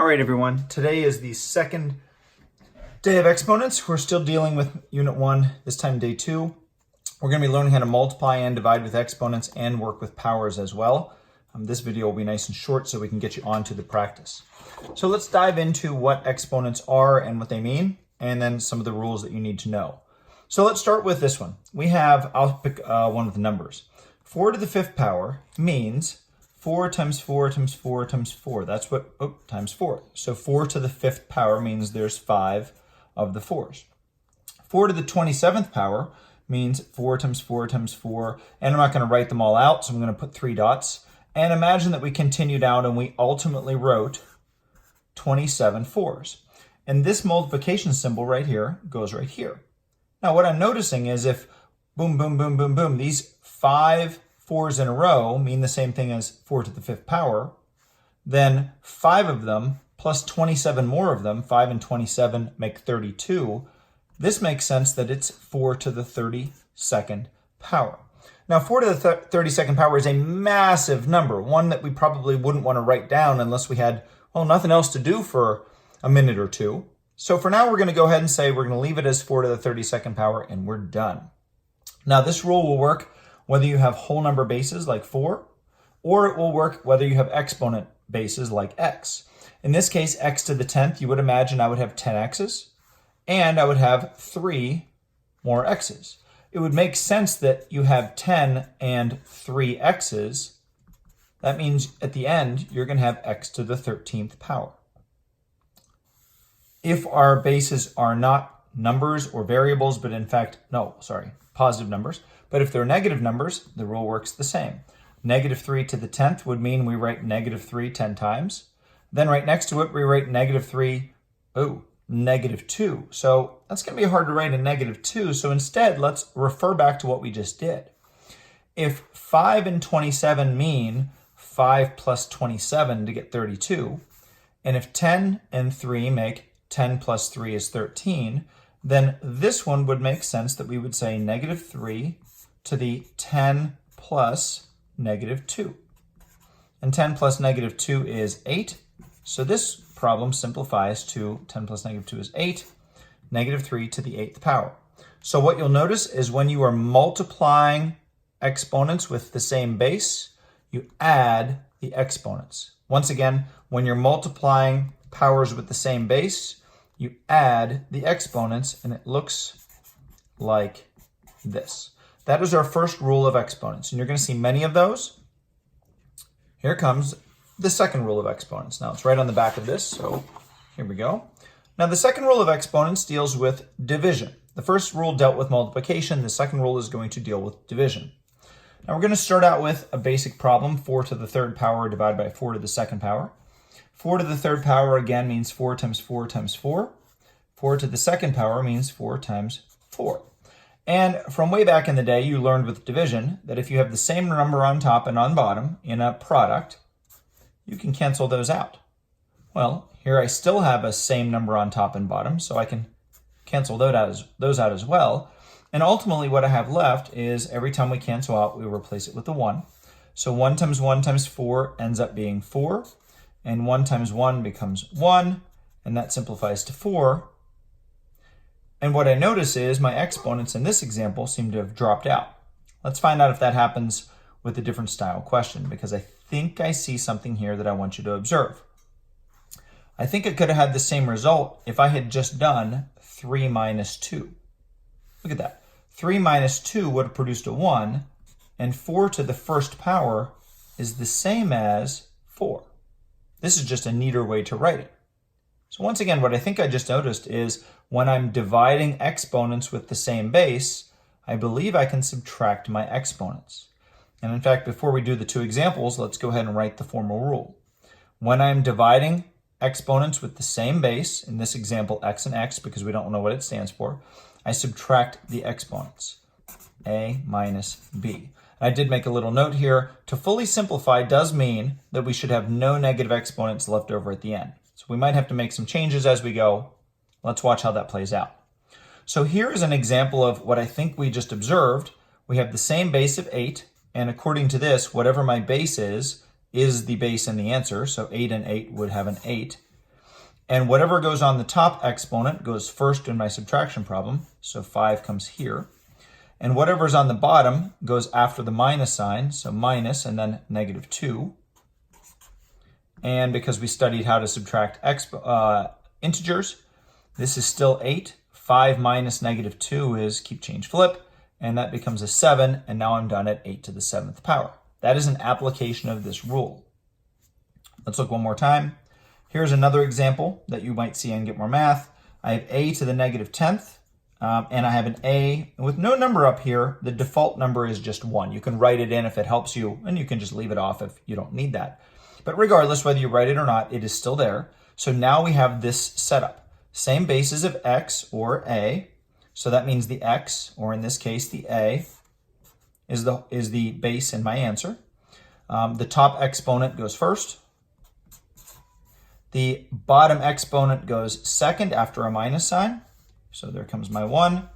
All right, everyone. Today is the second day of exponents. We're still dealing with Unit 1, this time day 2. We're going to be learning how to multiply and divide with exponents and work with powers as well. This video will be nice and short so we can get you on to the practice. So let's dive into what exponents are and what they mean, and then some of the rules that you need to know. So let's start with this one. I'll pick one of the numbers. 4 to the 5th power means 4 times 4 times 4 times 4. That's what, times 4. So 4 to the 5th power means there's 5 of the 4s. 4 to the 27th power means 4 times 4 times 4. And I'm not going to write them all out, so I'm going to put 3 dots. And imagine that we continued out and we ultimately wrote 27 4s. And this multiplication symbol right here goes right here. Now what I'm noticing is if boom, boom, boom, boom, boom, these 5 4s in a row mean the same thing as 4 to the 5th power, then 5 of them plus 27 more of them, 5 and 27 make 32. This makes sense that it's 4 to the 32nd power. Now 4 to the 32nd power is a massive number, one that we probably wouldn't want to write down unless we had, well, nothing else to do for a minute or two. So for now, we're going to go ahead and say we're going to leave it as 4 to the 32nd power, and we're done. Now this rule will work whether you have whole number bases like 4, or it will work whether you have exponent bases like x. In this case, x to the 10th, you would imagine I would have 10 x's, and I would have 3 more x's. It would make sense that you have 10 and 3 x's. That means at the end, you're going to have x to the 13th power. If our bases are not numbers or variables, but in fact, positive numbers, but if they're negative numbers, the rule works the same. Negative 3 to the 10th would mean we write negative 3 10 times. Then right next to it, we write negative 2. So that's going to be hard to write a negative 2. So instead, let's refer back to what we just did. If 5 and 27 mean 5 plus 27 to get 32, and if 10 and 3 make 10 plus 3 is 13, then this one would make sense that we would say negative 3 to the 10 plus negative 2. And 10 plus negative 2 is 8. So this problem simplifies to 10 plus negative 2 is 8, negative 3 to the 8th power. So what you'll notice is when you are multiplying exponents with the same base, you add the exponents. Once again, when you're multiplying powers with the same base, you add the exponents, and it looks like this. That is our first rule of exponents, and you're going to see many of those. Here comes the second rule of exponents. Now, it's right on the back of this, so here we go. Now, the second rule of exponents deals with division. The first rule dealt with multiplication. The second rule is going to deal with division. Now, we're going to start out with a basic problem, 4 to the 3rd power divided by 4 to the 2nd power. 4 to the 3rd power, again, means 4 times 4 times 4. 4 to the 2nd power means 4 times 4. And from way back in the day, you learned with division that if you have the same number on top and on bottom in a product, you can cancel those out. Well, here I still have a same number on top and bottom, so I can cancel those out as well. And ultimately, what I have left is every time we cancel out, we replace it with a 1. So 1 times 4 ends up being 4. And 1 times 1 becomes 1, and that simplifies to 4. And what I notice is my exponents in this example seem to have dropped out. Let's find out if that happens with a different style question, because I think I see something here that I want you to observe. I think it could have had the same result if I had just done 3 minus 2. Look at that. 3 minus 2 would have produced a 1, and 4 to the 1st power is the same as 4. This is just a neater way to write it. So once again, what I think I just noticed is when I'm dividing exponents with the same base, I believe I can subtract my exponents. And in fact, before we do the two examples, let's go ahead and write the formal rule. When I'm dividing exponents with the same base, in this example, x and x, because we don't know what it stands for, I subtract the exponents, a minus b. I did make a little note here. To fully simplify does mean that we should have no negative exponents left over at the end. So we might have to make some changes as we go. Let's watch how that plays out. So here is an example of what I think we just observed. We have the same base of 8, and according to this, whatever my base is the base in the answer. So 8 and 8 would have an 8. And whatever goes on the top exponent goes first in my subtraction problem. So 5 comes here. And whatever's on the bottom goes after the minus sign. So minus and then -2. And because we studied how to subtract integers, this is still 8. 5 minus -2 is keep, change, flip. And that becomes a 7. And now I'm done at 8 to the 7th power. That is an application of this rule. Let's look one more time. Here's another example that you might see in Get More Math. I have a to the -10th, and I have an a with no number up here. The default number is just 1. You can write it in if it helps you, and you can just leave it off if you don't need that. But regardless, whether you write it or not, it is still there. So now we have this setup. Same basis of x or a. So that means the x, or in this case the a, is the base in my answer. The top exponent goes first. The bottom exponent goes second after a minus sign. So there comes my 1.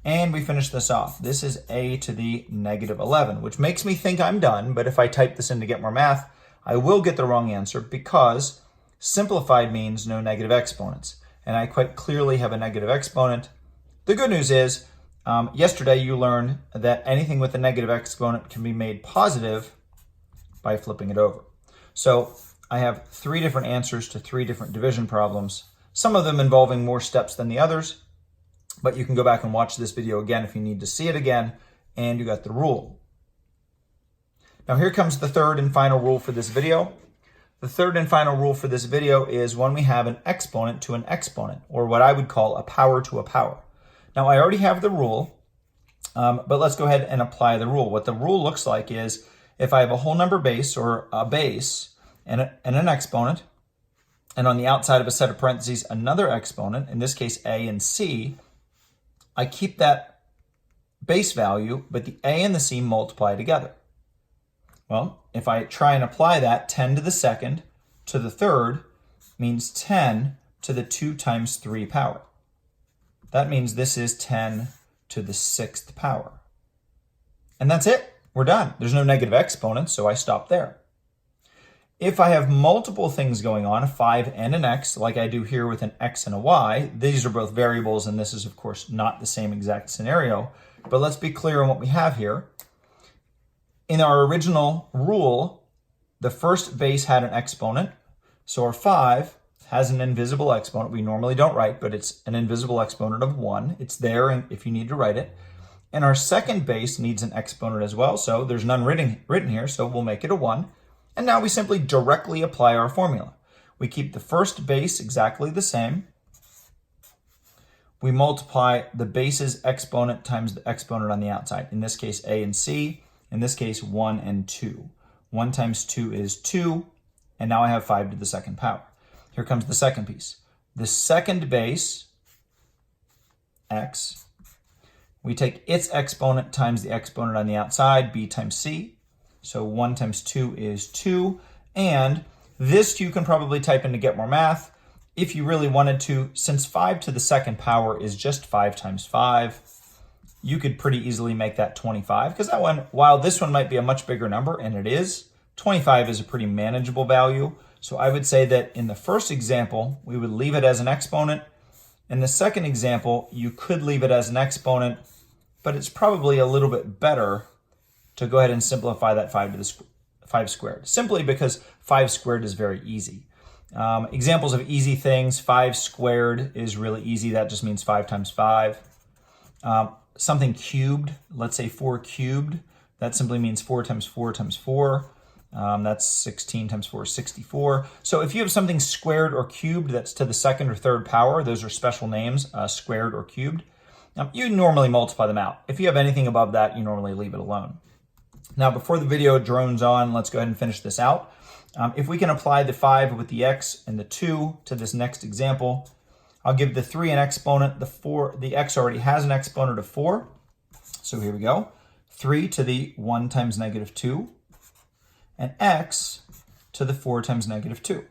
And we finish this off. This is a to the -11, which makes me think I'm done. But if I type this in to Get More Math, I will get the wrong answer because simplified means no negative exponents. And I quite clearly have a negative exponent. The good news is, yesterday you learned that anything with a negative exponent can be made positive by flipping it over. So I have 3 different answers to 3 different division problems, some of them involving more steps than the others, but you can go back and watch this video again if you need to see it again, and you got the rule. Now here comes the third and final rule for this video. The third and final rule for this video is when we have an exponent to an exponent, or what I would call a power to a power. Now I already have the rule, but let's go ahead and apply the rule. What the rule looks like is if I have a whole number base or a base and an exponent, and on the outside of a set of parentheses, another exponent, in this case a and c, I keep that base value, but the a and the c multiply together. Well, if I try and apply that, 10 to the second to the third means 10 to the 2 times 3 power. That means this is 10 to the 6th power. And that's it. We're done. There's no negative exponents, so I stop there. If I have multiple things going on, a 5 and an x, like I do here with an x and a y, these are both variables, and this is, of course, not the same exact scenario. But let's be clear on what we have here. In our original rule, the first base had an exponent. So our 5 has an invisible exponent. We normally don't write, but it's an invisible exponent of 1. It's there if you need to write it. And our second base needs an exponent as well. So there's none written here, so we'll make it a 1. And now we simply directly apply our formula. We keep the first base exactly the same. We multiply the base's exponent times the exponent on the outside. In this case, a and c. In this case, 1 and 2. 1 times 2 is 2. And now I have 5 to the 2nd power. Here comes the second piece. The second base, x, we take its exponent times the exponent on the outside, b times c. So 1 times 2 is 2. And this you can probably type in to Get More Math. If you really wanted to, since 5 to the 2nd power is just 5 times 5, you could pretty easily make that 25. Because that one, while this one might be a much bigger number, and it is, 25 is a pretty manageable value. So I would say that in the first example, we would leave it as an exponent. In the second example, you could leave it as an exponent, but it's probably a little bit better to go ahead and simplify that 5 squared, simply because 5 squared is very easy. Examples of easy things, 5 squared is really easy. That just means 5 times 5. Something cubed, let's say 4 cubed, that simply means 4 times 4 times 4. That's 16 times 4 is 64. So if you have something squared or cubed that's to the 2nd or 3rd power, those are special names, squared or cubed, you normally multiply them out. If you have anything above that, you normally leave it alone. Now, before the video drones on, let's go ahead and finish this out. If we can apply the 5 with the x and the 2 to this next example, I'll give the 3 an exponent. The x already has an exponent of 4. So here we go. 3 to the 1 times -2, and x to the 4 times -2.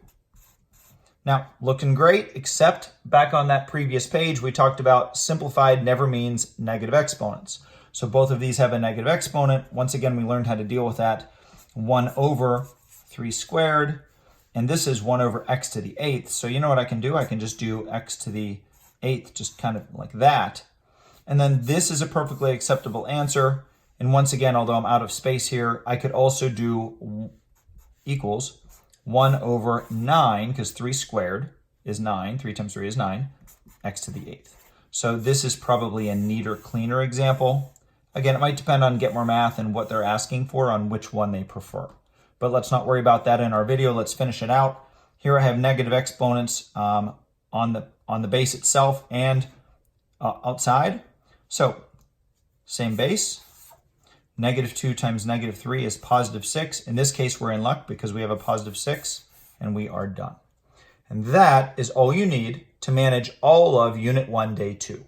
Now, looking great, except back on that previous page, we talked about simplified never means negative exponents. So both of these have a negative exponent. Once again, we learned how to deal with that. 1 over 3 squared And this is 1 over x to the 8th. So you know what I can do? I can just do x to the 8th, just kind of like that. And then this is a perfectly acceptable answer. And once again, although I'm out of space here, I could also do equals 1 over 9, because 3 squared is 9. 3 times 3 is 9, x to the 8th. So this is probably a neater, cleaner example. Again, it might depend on Get More Math and what they're asking for on which one they prefer. But let's not worry about that in our video. Let's finish it out. Here I have negative exponents on the base itself and outside. So same base. Negative 2 times negative 3 is positive 6. In this case, we're in luck because we have a positive 6, and we are done. And that is all you need to manage all of Unit 1, Day 2.